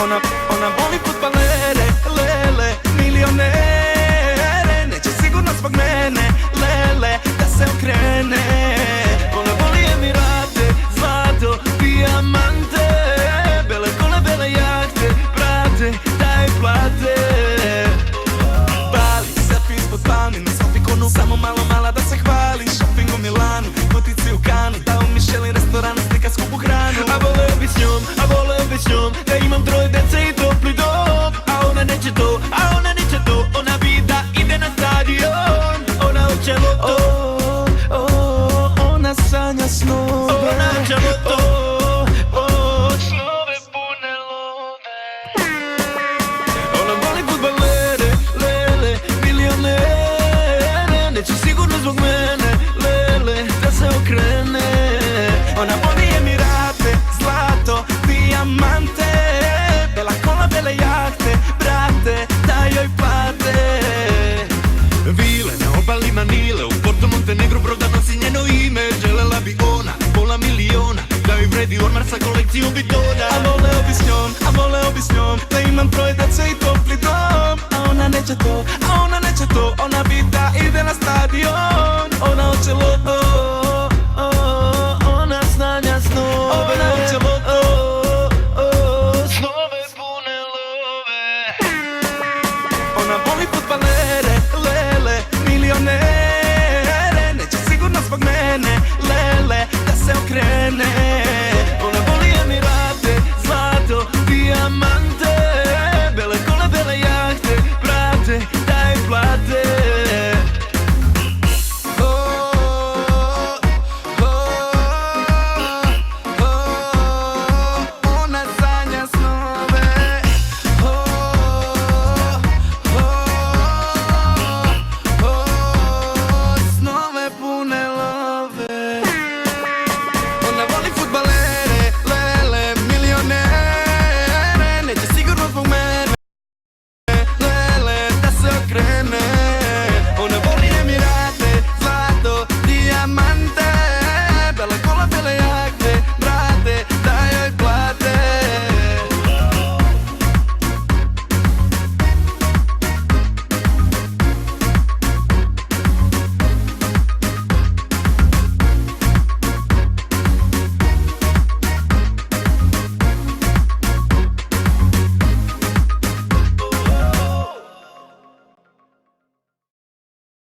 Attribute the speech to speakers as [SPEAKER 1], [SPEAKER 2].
[SPEAKER 1] Ona voli fudbalere, lele, milionere. Neće sigurno zbog mene, lele, da se okrene. Ona voli Emirate, zlato, dijamante, bele kole, bele jahte, brate, daj plate. Bali, selfie ispod palmi, na selfikonu, samo malo mala da se hvali. Shopping u Milanu, potici u Kanu, da u Michelin restoranu, slika skupu hranu. A voleo bi s njom, a voleo bi s njom, da imam troje dece i topli dom. A ona neće to, a ona neće to, ona bi da ide na stadion. Ona hoće loto, ona sanja snove. Ona hoće loto, snove pune love. Ona voli fudbalere, lele, milionere. Neće sigurno zbog mene, lele, da se okrene. Ona voli Emirate, zlato, dijamante, bela kola, bele jahte, brate, daj joj plate. Vile na obali Manile, u Porto Montenegro brod da nosi njeno ime. Želela bi ona, pola miliona, da joj vredi ormar sa kolekcijom bidona. A voleo bi s njom, a voleo bi s njom, da imam troje dece i topli dom. A ona neće to, a ona neće to, ona bi da ide na stadion.